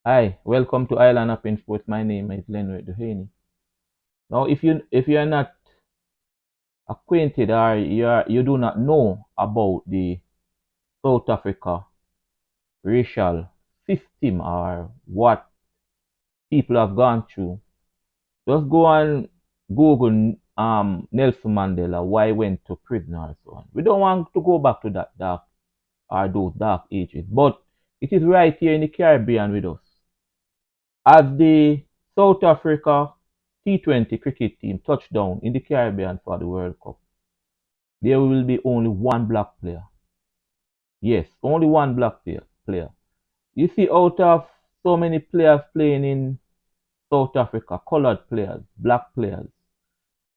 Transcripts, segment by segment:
Hi, welcome to Island Up in Sports. My name is Lenway Duhaney. Now, if you are not acquainted or you do not know about the South Africa racial system or what people have gone through, just go and Google Nelson Mandela why he went to prison or so on. We don't want to go back to that dark or those dark ages, but it is right here in the Caribbean with us. As the South Africa T20 cricket team touched down in the Caribbean for the World Cup, there will be only one black player. Yes, only one black player. You see, out of so many players playing in South Africa, colored players, black players,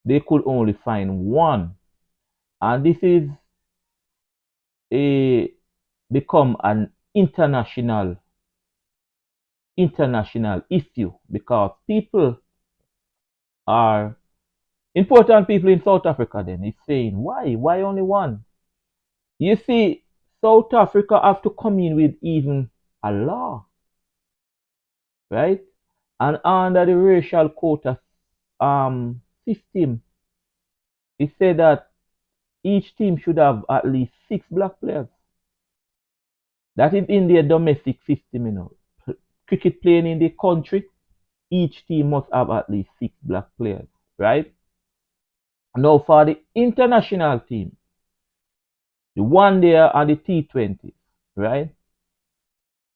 they could only find one. And this is a become an international issue because people are important people in South Africa then is saying, why only one? You see, South Africa have to come in with even a law, right? And under the racial quota system, it said that each team should have at least six black players. That is in their domestic system, Cricket playing in the country, each team must have at least six black players, right? Now for the international team, the one there and the T20, right?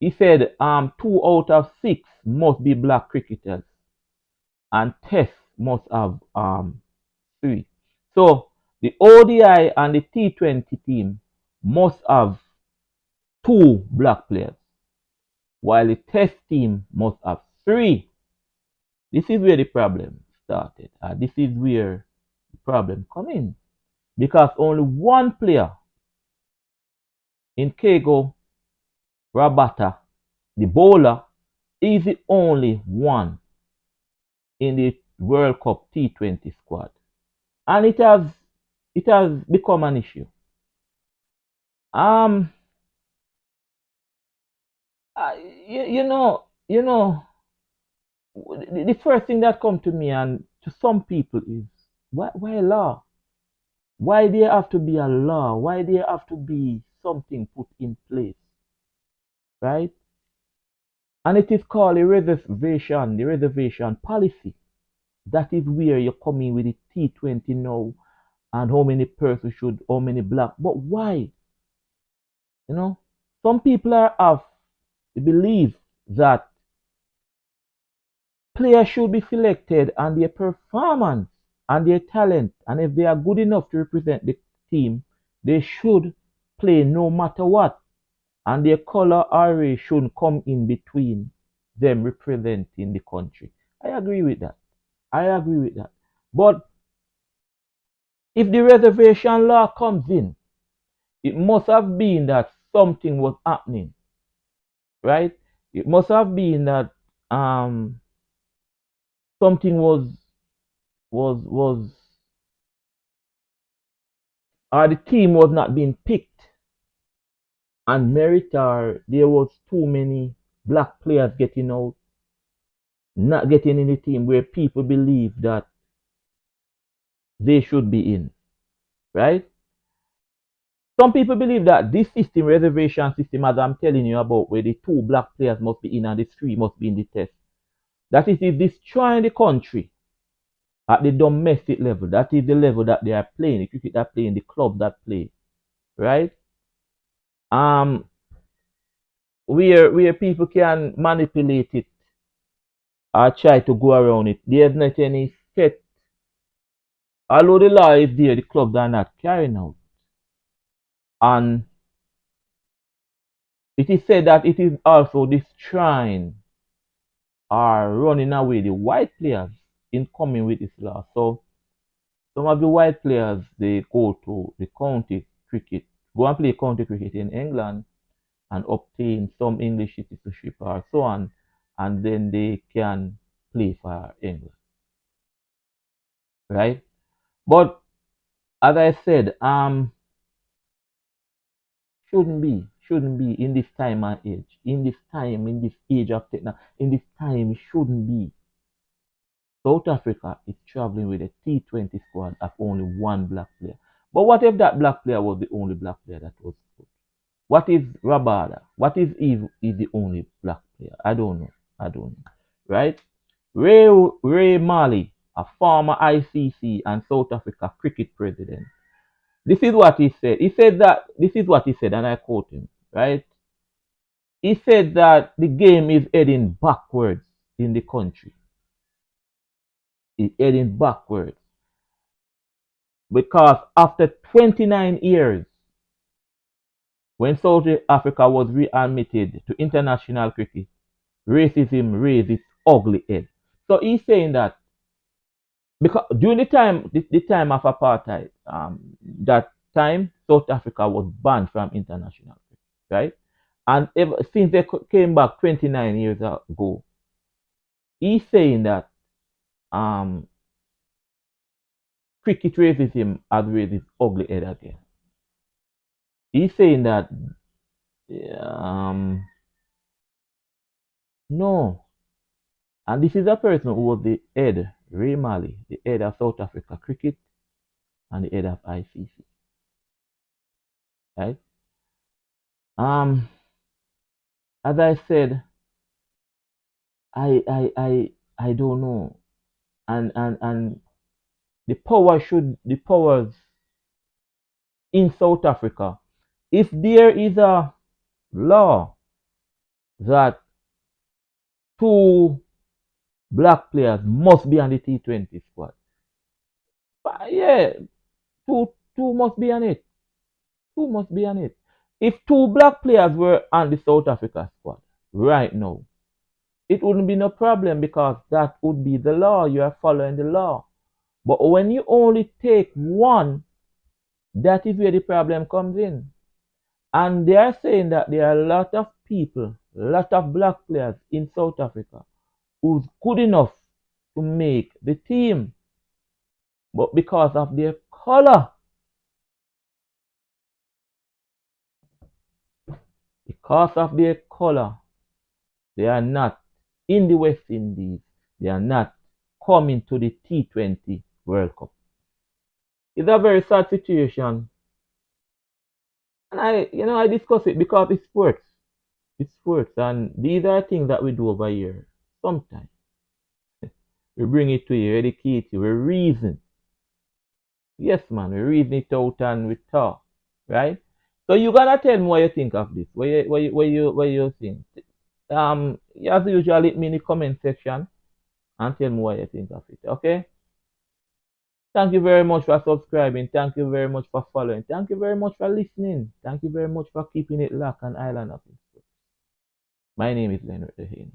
He said 2 out of 6 must be black cricketers and Test must have 3. So the ODI and the T20 team must have 2 black players, while the Test team must have 3. This is where the problem started. This is where the problem come in because only one player in Kego Rabata, the bowler, is the only one in the World Cup T20 squad, and it has become an issue. Um, the first thing that come to me and to some people is why law? Why there have to be a law? Why there have to be something put in place, right? And it is called the reservation policy. That is where you come in with the T20 now and how many persons should, how many black. But why? You know, some people are have the belief that players should be selected on their performance and their talent, and if they are good enough to represent the team, they should play no matter what, and their color or race shouldn't come in between them representing the country. I agree with that. I agree with that. But if the reservation law comes in, it must have been that something was happening, right? It must have been that something was or the team was not being picked and merit or there was too many black players getting out, not getting in the team where people believe that they should be in, right? Some people believe that this system, reservation system, as I'm telling you about, where the 2 black players must be in and the 3 must be in the test, that it is destroying the country at the domestic level. That is the level that they are playing, the cricket that play in the club that play, right? Um, where people can manipulate it or try to go around it. There's not any set. Although the law is there, the clubs are not carrying out. And it is said that it is also destroying or running away the white players in coming with this law. So some of the white players they go to the county cricket, go and play county cricket in England and obtain some English citizenship or so on, and then they can play for England, right? But as I said, shouldn't be. shouldn't be in this time and age. In this time, in this age of technology, in this time, it shouldn't be. South Africa is traveling with a T20 squad of only one black player. But what if that black player was the only black player that was good? What is Rabada? What is Eve is the only black player? I don't know. I don't know. Right? Ray Mali, a former ICC and South Africa cricket president. This is what he said. He said that this is what he said, and I quote him, right? He said that the game is heading backwards in the country. It's heading backwards. Because after 29 years, when South Africa was readmitted to international cricket, racism raised its ugly head. So he's saying that because during the time of apartheid, that time South Africa was banned from international cricket, right? And since they came back 29 years ago, he's saying that um, cricket racism has raised its ugly head again. He's saying that um, no, and this is a person who was the head, Ray Mali, the head of South Africa cricket and the head of ICC, right? Um, as I said, I don't know, and the powers in South Africa, if there is a law that two black players must be on the T20 squad, yeah, two must be on it. Two must be on it. If two black players were on the South Africa squad right now, it wouldn't be no problem because that would be the law. You are following the law. But when you only take one, that is where the problem comes in. And they are saying that there are a lot of people, a lot of black players in South Africa who's good enough to make the team. But because of their color, because of their color, they are not in the West Indies. They are not coming to the T20 World Cup. It's a very sad situation. And I discuss it because it's sports. It's sports. And these are things that we do over here. Sometimes we bring it to you, educate you, we reason. Yes, man, we reason it out and we talk. Right? So you gotta tell me what you think of this. What you think. As usual, hit me in the comment section and tell me what you think of it. Okay? Thank you very much for subscribing. Thank you very much for following. Thank you very much for listening. Thank you very much for keeping it locked on Island of Influence. My name is Leonard Dehaney.